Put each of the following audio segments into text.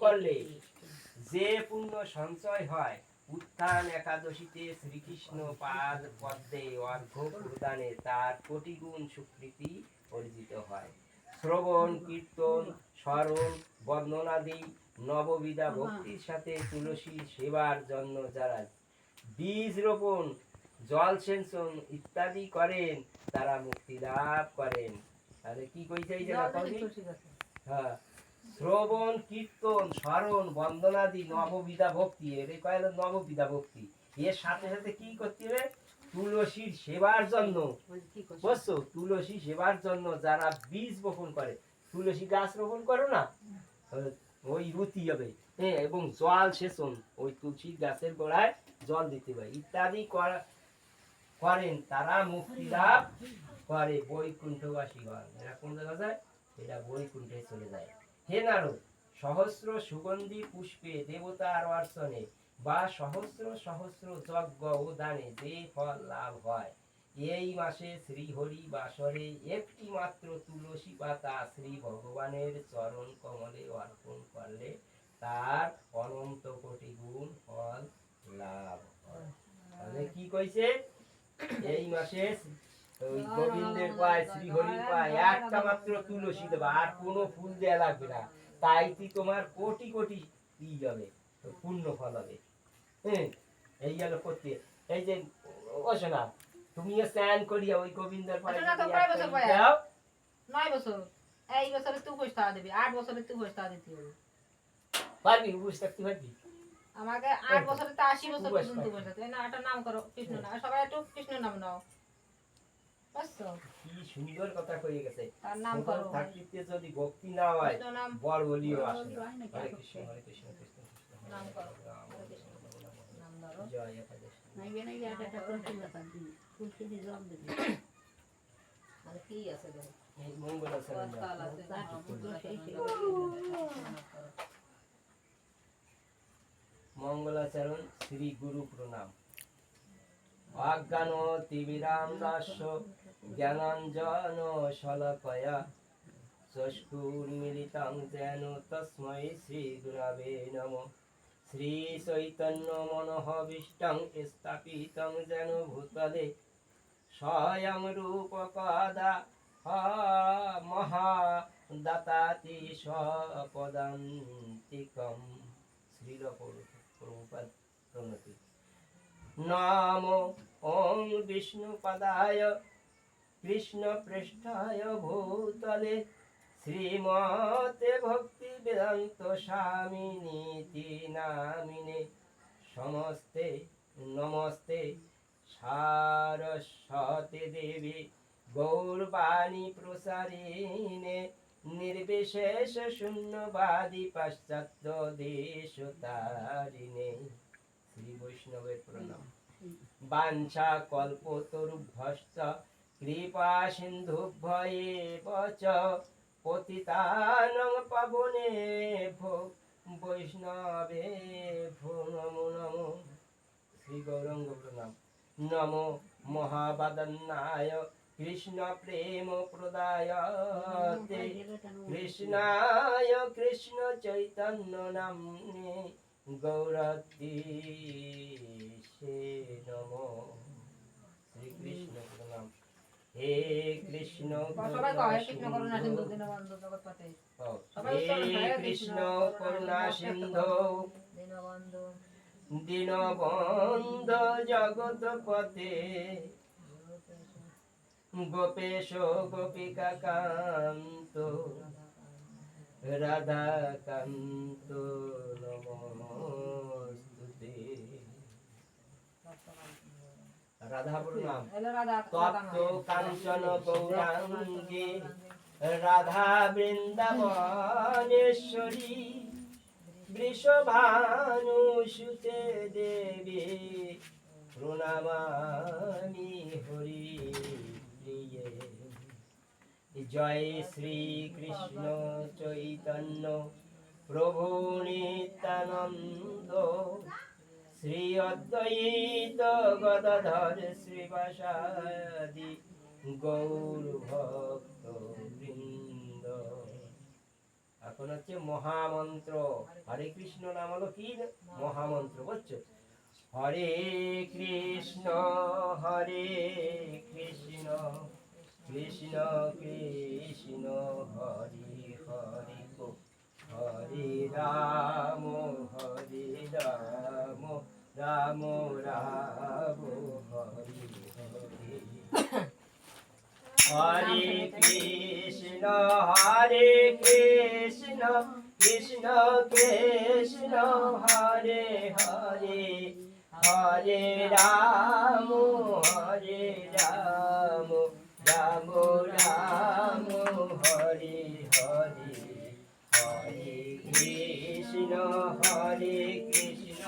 করলে যে পুণ্য সঞ্চয় হয়, উত্থান একাদশীতে শ্রীকৃষ্ণ পাদ পদ্মে অর্ঘ্য প্রদানে তার কোটি গুণ স্বীকৃতি অর্জিত হয়। শ্রবণ কীর্তন স্মরণ বন্দনাদি নববিধা ভক্তির সাথে তুলসী সেবার জন্য যারা বীজ রোপণ জল সেচন ইত্যাদি করেন তারা মুক্তি লাভ করেন। তাহলে কি কইছে এই যে হ্যাঁ, শ্রবণ কীর্তন স্মরণ বন্দনাদি নববিধা ভক্তি, এর কয় হলো নববিধা ভক্তি। এর সাথে সাথে কি করতে হবে? তুলসীর সেবার জন্য, বুঝছো? তুলসী সেবার জন্য যারা বীজ বপন করে, তুলসী গাছ রোপণ করো না, ওই রুতি হবে, হ্যাঁ, এবং জল সেচন, ওই তুলসী গাছের গোড়ায় জল দিতে হয় ইত্যাদি করেন তারা মুক্তি লাভ করে বৈকুণ্ঠবাসীগণ। এরা কোন জায়গা যায়? এরা বৈকুণ্ঠে চলে যায়। হে নারদ, সহস্র সুগন্ধি পুষ্পে দেবতার অর্চনে বা সহস্র সহস্র যজ্ঞ ও দানে যে ফল লাভ হয়, এই মাসে শ্রীহরি বাসরে একটি মাত্র তুলসী পাতা শ্রী ভগবানের চরণ কমলে অর্পণ করলে তার অনন্ত কোটি গুণ ফল লাভ হয়। তাহলে কি কইছে? এই মাসে ওই গোবিন্দের পায় শ্রীহরির পায় একটা মাত্র তুলসী দেবা, আর কোনো ফুল দেয়া লাগবে না, তাইতে তোমার কোটি কোটি যাবে, পূর্ণ ফল হবে। হ্যাঁ, এই গেল করতে। এই যে ও শোনা, তুমিও স্নান করিয়া ওই গোবিন্দের পায় দাও। 9 বছর, এই বছরে তুই পয়সা দিবি, 8 বছরে তুই পয়সা দিতে হবে। পারবি? বুঝতে পারবি? আমাকে 8 বছরে তো 80 বছর পর্যন্ত পয়সা দিতে না। একটা নাম করো কৃষ্ণ নাম, সবাই একটু কৃষ্ণ নাম নাও। বুঝছো? কি সুন্দর কথা কইয়ে গেছে। তার নাম করো। থাকতে যদি ভক্তি না হয়, বড় বলিও আসে না। হরে কৃষ্ণ হরে কৃষ্ণ কৃষ্ণ কৃষ্ণ নাম করো। নাম ধরো। জয় একাদশ। নাইবে নাইবে একটা তুলসী পাতা দিন, তুলসী দিয়ে জল দিন। আর কি আছে দেখো? এই মঙ্গলাচরণ কাল আছে। মঙ্গলাচরণ শ্রী গুরু প্রণাম। অজ্ঞান তিবিরাম দাস্য জ্ঞানাঞ্জন শলাকয়া চক্ষুর্মিলিতাং যেন তস্मै শ্রী গুরবে নমঃ। শ্রী চৈতন্য মনোহবিষ্টং স্থাপিতং যেন ভূতলে স্বয়ং রূপকদা মহাদাতাতি স্বপদান্তিকম। শ্রীল প্রভুপাদ প্রণতি। নমো ওং বিষ্ণুপদায় কৃষ্ণপৃষ্ঠায় ভূতলে শ্রীমতে ভক্তি বেদান্ত স্বামিনীতি নামিনে সমস্তে নমস্তে সারস্বতী দেবী গৌরবাণী প্রসারিণে নির্বিশেষ শূন্যবাদী পাশ্চাত্য দেশতারিণে। শ্রী বৈষ্ণবের প্রণাম। বাঞ্ছা কল্পতরুভ্যশ্চ কৃপা সিন্ধুভ্যেব চ পতিতানাং পাবনেভ্যো বৈষ্ণবেভ্যো নমো নমো। শ্রী গৌরাঙ্গ প্রণাম। নমো মহাবাদন্নায় কৃষ্ণ প্রেম প্রদায়তে কৃষ্ণায় কৃষ্ণ চৈতন্য নাম্নে গৌরতীশে নমো। শ্রীকৃষ্ণ প্রণাম। হে কৃষ্ণ সবাই কয় কৃষ্ণ করুণা সিন্ধু দীনবন্ধু জগৎপতে। হে কৃষ্ণ করুণা সিন্ধু দীনবন্ধু দীনবন্ধু জগৎপতে গোপেশ গোপিকা কান্ত রাধা কান্ত নমস্তুতে। রাধা প্রণাম। তপ্ত কাঞ্চন গৌরাঙ্গে রাধা বৃন্দাবনেশ্বরী বৃষভানুসুতে দেবী প্রণমামি হরি প্রিয়ে। জয় শ্রী কৃষ্ণ চৈতন্য প্রভু নিত্যানন্দ শ্রী অদ্বৈত গদাধর শ্রীবাসাদি গৌর ভক্ত বৃন্দ। এখন হচ্ছে মহামন্ত্র। হরে কৃষ্ণ নাম হলো কি? মহামন্ত্র। বুঝছো? হরে কৃষ্ণ কৃষ্ণ কৃষ্ণ কৃষ্ণ হরে হরে হরে রাম রাম রাম রাম হরে হরে। হরে কৃষ্ণ কৃষ্ণ কৃষ্ণ হরে হরে হরে রাম রাম রাম রাম হরে হরে। হরে কৃষ্ণ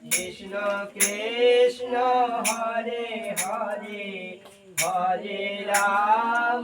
কৃষ্ণ কৃষ্ণ হরে হরে হরে রাম